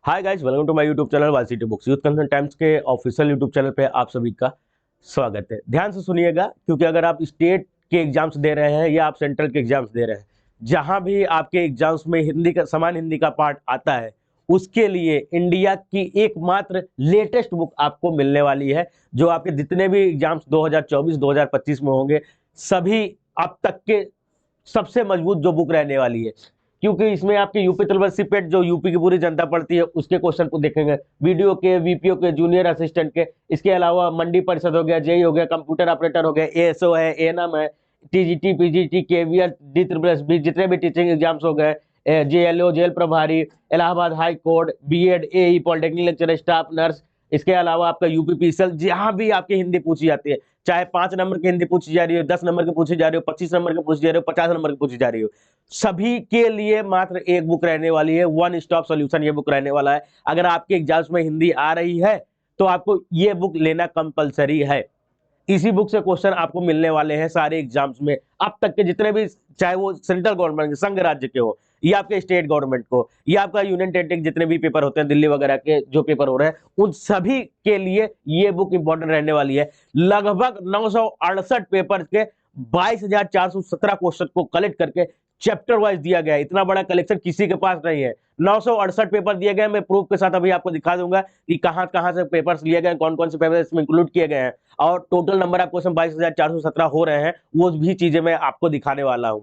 Hi guys, welcome to my YouTube channel YCT books. Youth concern times के official YouTube channel पे आप सभी का स्वागत है। ध्यान से सुनिएगा, क्योंकि अगर आप स्टेट के एग्जाम्स दे रहे हैं या आप सेंट्रल के एग्जाम्स दे रहे हैं, जहां भी आपके एग्जाम्स में हिंदी का समान हिंदी का पार्ट आता है, उसके लिए इंडिया की एकमात्र लेटेस्ट बुक आपको मिलने वाली है। जो आपके जितने भी एग्जाम्स 2024-2025 में होंगे, सभी अब तक के सबसे मजबूत जो बुक रहने वाली है, क्योंकि इसमें आपके यूपी तलवर सीपेट जो यूपी की पूरी जनता पढ़ती है उसके क्वेश्चन को देखेंगे, वीडियो के, वीपीओ के, जूनियर असिस्टेंट के। इसके अलावा मंडी परिषद हो गया, जेई हो गया, कंप्यूटर ऑपरेटर हो गया, एएसओ है, एएनएम है, TGT, PGT, KVL, D triple S B, जितने भी टीचिंग एग्जाम्स हो गए, जेएलओ, जेल प्रभारी, Allahabad high court, BEd, AE, polytechnic lecture, staff nurse. इसके अलावा आपका यूपीपीसीएल, जहां भी आपकी हिंदी पूछी जाती है, चाहे 5 नंबर की हिंदी पूछी जा रही हो, 10 नंबर की पूछी जा रही हो, 25 नंबर की पूछी जा रही हो, 50 नंबर की पूछी जा रही हो, सभी के लिए मात्र एक बुक रहने वाली है। वन स्टॉप सॉल्यूशन ये बुक रहने वाला है। अगर आपके एग्जाम्स में हिंदी आ रही है तो आपको ये बुक लेना कंपलसरी है। इसी बुक से क्वेश्चन आपको मिलने वाले हैं सारे एग्जाम्स में, अब तक के जितने भी, चाहे वो सेंट्रल गवर्नमेंट के, संघ राज्य के हो, या आपके स्टेट गवर्नमेंट को, या आपका यूनियन टेरिटरी के जितने भी पेपर होते हैं, दिल्ली वगैरह के जो पेपर हो रहे हैं, उन सभी के लिए ये बुक इंपॉर्टेंट रहने वाली है। लगभग 968 पेपर के 22,417 क्वेश्चन को कलेक्ट करके चैप्टर वाइज दिया गया है। इतना बड़ा कलेक्शन किसी के पास नहीं है। 968 पेपर दिए गए। मैं प्रूफ के साथ अभी आपको दिखा दूंगा कि कहां कहां से पेपर्स लिए गए, कौन कौन से पेपर इसमें इंक्लूड किए गए हैं, और टोटल नंबर ऑफ क्वेश्चन 22,417 हो रहे हैं। वो भी चीजें मैं आपको दिखाने वाला हूं।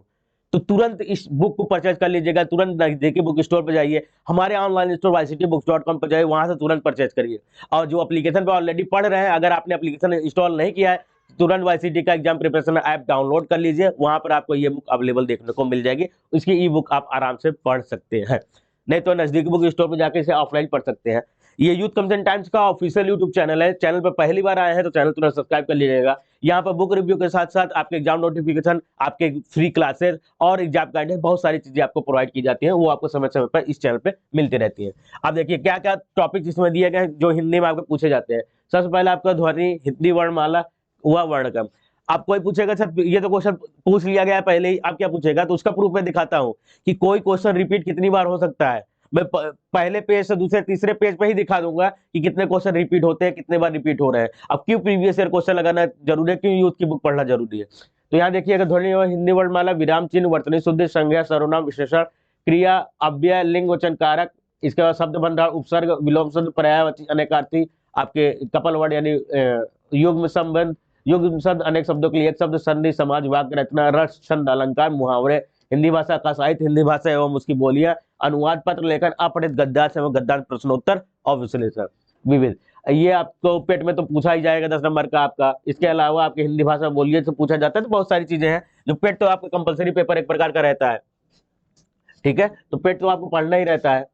तो तुरंत इस बुक को परचेज कर लीजिएगा। तुरंत नजदीकी बुक स्टोर पर जाइए, हमारे ऑनलाइन स्टोर yctbooks.com पर जाइए, वहां से तुरंत परचेज करिए। और जो एप्लीकेशन पे ऑलरेडी पढ़ रहे हैं, अगर आपने एप्लीकेशन इंस्टॉल नहीं किया है, तुरंत वाईसीटी का एग्जाम प्रिपरेशन ऐप डाउनलोड कर लीजिए। वहां पर आपको ये बुक अवेलेबल देखने को मिल जाएगी। इसकी ई बुक आप आराम से पढ़ सकते हैं, नहीं तो नजदीकी बुक स्टोर पर जाकर इसे ऑफलाइन पढ़ सकते हैं। ये यूथ कंसर्न टाइम्स का ऑफिशियल यूट्यूब चैनल है। चैनल पर पहली बार आए हैं तो चैनल तुरंत सब्सक्राइब कर लीजिएगा। यहाँ पर बुक रिव्यू के साथ साथ आपके एग्जाम नोटिफिकेशन, आपके फ्री क्लासेस और एग्जाम गाइडेंस, बहुत सारी चीजें आपको प्रोवाइड की जाती हैं। वो आपको समय समय पर इस चैनल पे मिलती रहती है। अब देखिए क्या क्या टॉपिक इसमें दिए गए जो हिंदी में आपको पूछे जाते हैं। सबसे पहले आपका ध्वनि, हिंदी वर्णमाला, हुआ वर्णक्रम। आप कोई पूछेगा सर ये तो क्वेश्चन पूछ लिया गया है पहले ही, आप क्या पूछेगा, तो उसका प्रूफ मैं दिखाता हूँ कि कोई क्वेश्चन रिपीट कितनी बार हो सकता है। मैं पहले पेज से दूसरे तीसरे पेज पे ही दिखा दूंगा कि कितने क्वेश्चन रिपीट होते हैं, कितने बार रिपीट हो रहे हैं। अब क्यों प्रीवियस ईयर क्वेश्चन लगाना जरूरी है, क्यों यूथ की बुक पढ़ना जरूरी है। तो यहाँ देखिएगा, ध्वनि एवं हिंदी वर्णमाला, विराम चिन्ह, वर्तनी शुद्धि, संज्ञा, सर्वनाम, विशेषण, क्रिया, अव्यय, लिंग, वचन, कारक। इसके बाद शब्द भंडार, उपसर्ग, विलोम शब्द, पर्यायवाची, अनेकार्थी, आपके कपल वर्ड यानी युग्म संबंध, युग्म शब्द, अनेक शब्दों के लिए एक शब्द, संधि, समाज, वाक्य रचना, रस, छंद, अलंकार, मुहावरे, हिंदी भाषा का साहित्य, हिंदी भाषा एवं उसकी बोलियां, अनुवाद, पत्र लेखन, अपठित गद्यांश एवं गद्यांश, प्रश्नोत्तर और विश्लेषण, विविध। ये आपको पेट में तो पूछा ही जाएगा 10 नंबर का आपका। इसके अलावा आपकी हिंदी भाषा बोलिए तो पूछा जाता है। तो बहुत सारी चीजें हैं जो पेट तो आपका कंपलसरी पेपर एक प्रकार का रहता है, ठीक है। तो पेट तो आपको पढ़ना ही रहता है।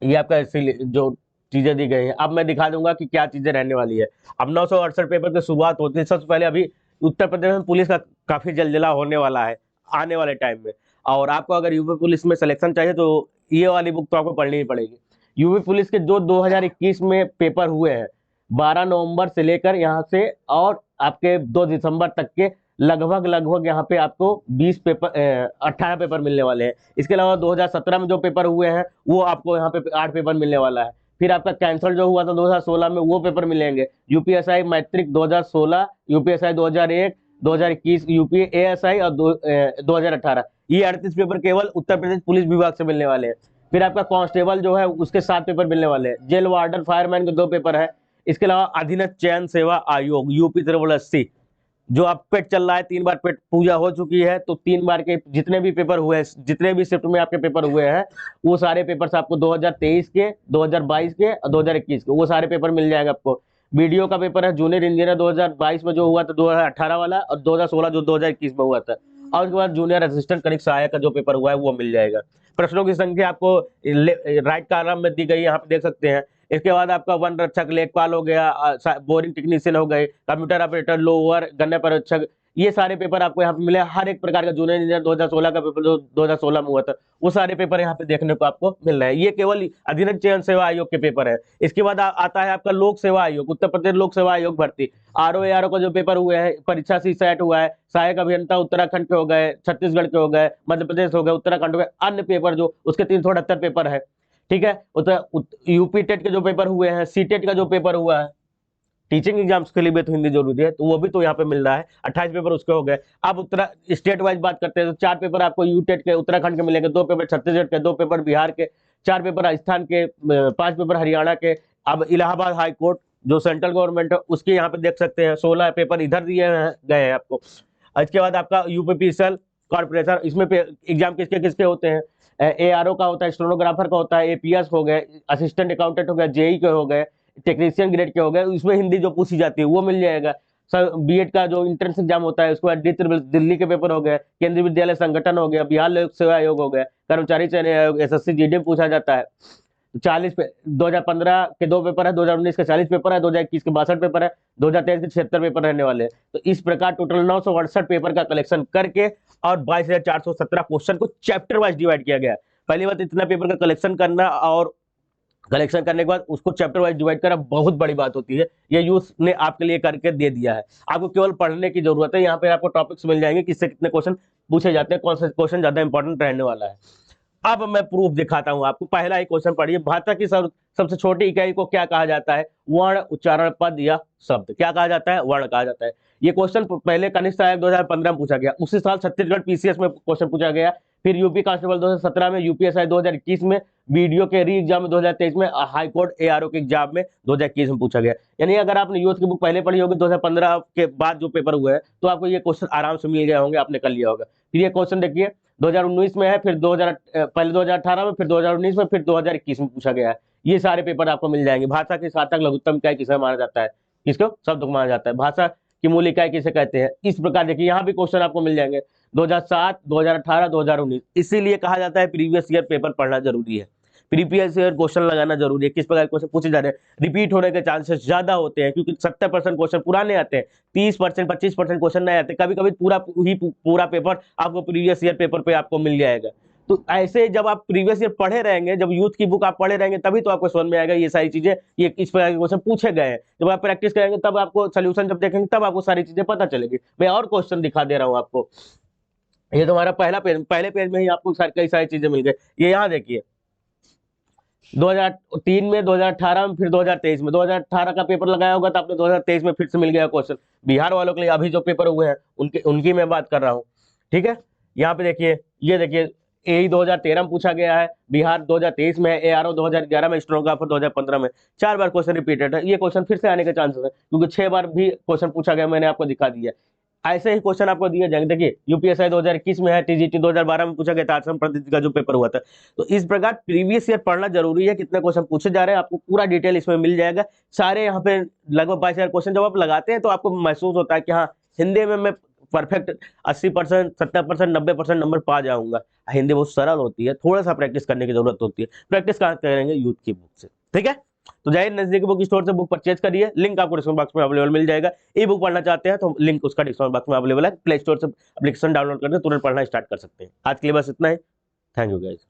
ये आपका जो चीजें दी गई हैं, अब मैं दिखा दूंगा कि क्या चीजें रहने वाली है। अब 968 पेपर की शुरुआत होती है। सबसे पहले अभी उत्तर प्रदेश में पुलिस का काफी जलजला होने वाला है आने वाले टाइम में। और आपको अगर यूपी पुलिस में सिलेक्शन चाहिए तो ये वाली बुक तो आपको पढ़नी ही पड़ेगी। यूपी पुलिस के जो 2021 में पेपर हुए हैं, 12 नवंबर से लेकर यहाँ से और आपके 2 दिसंबर तक के, लगभग लगभग यहाँ पे आपको 20 पेपर 18 पेपर मिलने वाले हैं। इसके अलावा 2017 में जो पेपर हुए हैं वो आपको यहाँ पे 8 पेपर मिलने वाला है। फिर आपका कैंसल जो हुआ था 2016 में, वो पेपर मिलेंगे। यूपीएसआई मैट्रिक 2016, यूपीएसआई 2001, 2021 यूपीएएसआई और 2018। ये 38 पेपर केवल उत्तर प्रदेश पुलिस विभाग से मिलने वाले हैं। फिर आपका कांस्टेबल जो है उसके 7 पेपर मिलने वाले हैं। जेल वार्डन, फायरमैन के 2 पेपर है। इसके अलावा अधीनस्थ चयन सेवा आयोग यूपी 80, जो आप पेट चल रहा है, 3 बार पेट पूजा हो चुकी है, तो 3 बार के जितने भी पेपर हुए हैं, जितने भी शिफ्ट में आपके पेपर हुए हैं, वो सारे पेपर्स आपको 2023 के, 2022 के और 2021 के, वो सारे पेपर मिल जाएंगे आपको। वीडियो का पेपर है जूनियर इंजीनियर 2022 में जो हुआ था, 2018 वाला, और 2016 जो 2021 में हुआ था। और उसके बाद जूनियर असिस्टेंट कनिक सहायक का जो पेपर हुआ है वो मिल जाएगा। प्रश्नों की संख्या आपको राइट कॉलम में दी गई है, यहाँ पे देख सकते हैं। इसके बाद आपका वन रक्षक, लेखपाल हो गया, बोरिंग टेक्नीशियन हो गए, कंप्यूटर ऑपरेटर, लोअर, गन्ना परीक्षक, ये सारे पेपर आपको यहाँ पे मिले, हर एक प्रकार का जूनियर इंजीनियर 2016 का पेपर जो 2016 में हुआ था वो सारे पेपर यहाँ पे देखने को आपको मिल रहे हैं। ये केवल अधीनस्थ चयन सेवा आयोग के पेपर है। इसके बाद आता है आपका लोक सेवा आयोग, उत्तर प्रदेश लोक सेवा आयोग भर्ती, RO का जो पेपर हुए हैं, परीक्षा CSAT हुआ है, सहायक अभियंता उत्तराखंड के हो गए, छत्तीसगढ़ के हो गए, मध्य प्रदेश हो गए, उत्तराखंड हो गए, अन्य पेपर जो उसके 378 पेपर है, ठीक है। यूपी टेट के जो पेपर हुए हैं, CTET का जो पेपर हुआ है, टीचिंग एग्जाम्स के लिए भी तो हिंदी जरूरी है, तो वो भी तो यहाँ पे मिल रहा है, 28 पेपर उसके हो गए। अब स्टेट वाइज बात करते हैं तो 4 पेपर आपको यूटेट के उत्तराखंड के मिलेंगे, 2 पेपर छत्तीसगढ़ के, 2 पेपर बिहार के, 4 पेपर राजस्थान के, 5 पेपर हरियाणा के। अब इलाहाबाद हाई कोर्ट जो सेंट्रल गवर्नमेंट है उसके यहाँ पे देख सकते हैं 16 पेपर इधर दिए गए हैं आपको। इसके बाद आपका UPPCL कॉर्पोरेशन, इसमें एग्जाम किसके किसके होते हैं, ARO का होता है, स्टेनोग्राफर का होता है, APS हो गए, असिस्टेंट अकाउंटेंट हो गया, JE के हो गए, टेक्नीशियन ग्रेड के हो गए, उसमें हिंदी जो पूछी जाती है वो मिल जाएगा। सर BEड का जो इंट्रेंस एग्जाम होता है, उसके बाद दिल्ली के पेपर हो गए, केंद्रीय विद्यालय संगठन हो गया, बिहार लोक सेवा आयोग हो गया, कर्मचारी चयन आयोग, SSC GD में पूछा जाता है। 2015 के 2 पेपर है, 2019 के 40 पेपर है, 2021 के 62 पेपर है, 2023 के 76 पेपर रहने वाले हैं। तो इस प्रकार टोटल 968 पेपर का कलेक्शन करके और 22,417 क्वेश्चन को चैप्टर वाइज डिवाइड किया गया है। पहली बात, इतना पेपर का कलेक्शन करना और कलेक्शन करने के बाद उसको चैप्टर वाइज डिवाइड करना बहुत बड़ी बात होती है। ये यूथ ने आपके लिए करके दे दिया है, आपको केवल पढ़ने की जरूरत है। यहाँ पे आपको टॉपिक्स मिल जाएंगे किससे कितने क्वेश्चन पूछे जाते हैं, कौन सा क्वेश्चन ज्यादा इंपॉर्टेंट रहने वाला है। अब मैं प्रूफ दिखाता हूं आपको। पहला एक क्वेश्चन पढ़िए, भाषा की सबसे छोटी इकाई को क्या कहा जाता है, वर्ण, उच्चारण, पद या शब्द। क्या कहा जाता है, वर्ण कहा जाता है। ये क्वेश्चन पहले कनिष्ठ आयोग 2015 में पूछा गया, उसी साल छत्तीसगढ़ PCS में क्वेश्चन पूछा गया, फिर यूपी कांस्टेबल 2017 में, UPSI 2021 में, वीडियो के री एग्जाम में 2023 में, हाईकोर्ट ARO के एग्जाम में 2021 में पूछा गया। यानी अगर आपने यूथ की बुक पहले पढ़ी होगी 2015 के बाद जो पेपर हुए हैं, तो आपको ये क्वेश्चन आराम से मिल गए होंगे, आपने कर लिया होगा। फिर ये क्वेश्चन देखिए 2019 में है, फिर पहले 2018 में, फिर 2019 में, फिर 2021 में पूछा गया है। ये सारे पेपर आपको मिल जाएंगे। भाषा की सार्थक लघुत्तम इकाई किसे माना जाता है, किसको, शब्द को माना जाता है। भाषा की मूल इकाई किसे कहते हैं। इस प्रकार देखिए यहाँ भी क्वेश्चन आपको मिल जाएंगे 2007, 2018, 2019। इसीलिए कहा जाता है प्रीवियस ईयर पेपर पढ़ना जरूरी है, प्रीवियस ईयर क्वेश्चन लगाना जरूरी है। किस प्रकार क्वेश्चन पूछे जा रहे हैं, रिपीट होने के चांसेस ज्यादा होते हैं, क्योंकि 70% क्वेश्चन पुराने आते हैं, 30%, 25% क्वेश्चन नए आते हैं। कभी कभी पूरा पेपर आपको प्रीवियस ईयर पेपर पे आपको मिल जाएगा। तो ऐसे जब आप प्रीवियस ईयर पढ़े रहेंगे, जब यूथ की बुक आप पढ़े रहेंगे, तभी तो आपको समझ में आएगा ये सारी चीजें, ये इस प्रकार के क्वेश्चन पूछे गए हैं। जब आप प्रैक्टिस करेंगे तब आपको सोल्यूशन जब देखेंगे तब आपको सारी चीजें पता चलेगी। मैं और क्वेश्चन दिखा दे रहा हूँ आपको। ये तुम्हारा पहले पेज में ही आपको कई सारी चीजें मिल गई। ये यहाँ देखिए 2003 में, 2018 में, फिर 2023 में। 2018 का पेपर लगाया होगा तो आपने 2023 में फिर से मिल गया क्वेश्चन। बिहार वालों के लिए अभी जो पेपर हुए हैं उनकी मैं बात कर रहा हूँ, ठीक है। यहाँ पे देखिए, ये देखिए AE 2013 में पूछा गया है, बिहार 2023 में है, ARO 2011 में, स्टेनोग्राफर 2015 में। 4 बार क्वेश्चन रिपीटेड है। ये क्वेश्चन फिर से आने के चांसेस है, क्योंकि 6 बार भी क्वेश्चन पूछा गया, मैंने आपको दिखा दिया। ऐसे ही क्वेश्चन आपको दिए जाएंगे। देखिए UPSI 2021 में है, TGT 2012 में पूछा गया था, आश्रम पद्धति का जो पेपर हुआ था। तो इस प्रकार प्रीवियस ईयर पढ़ना जरूरी है। कितने क्वेश्चन पूछे जा रहे हैं आपको पूरा डिटेल इसमें मिल जाएगा। सारे यहाँ पे लगभग 22,000 क्वेश्चन जब आप लगाते हैं तो आपको महसूस होता है कि हाँ, हिंदी में मैं परफेक्ट 80%, 70%, 90% नंबर पा जाऊंगा। हिंदी बहुत सरल होती है, थोड़ा सा प्रैक्टिस करने की जरूरत होती है। प्रैक्टिस कहाँ करेंगे, यूथ की बुक से, ठीक है। तो जाइए नजदीकी बुक स्टोर से बुक परचेज करिए, लिंक आपको डिस्क्रिप्शन बॉक्स में अवेलेबल मिल जाएगा। ई बुक पढ़ना चाहते हैं तो लिंक उसका डिस्क्रिप्शन बॉक्स में अवेलेबल है। प्ले स्टोर से एप्लीकेशन डाउनलोड करके तुरंत पढ़ना स्टार्ट कर सकते हैं। आज के लिए बस इतना ही। Thank you guys.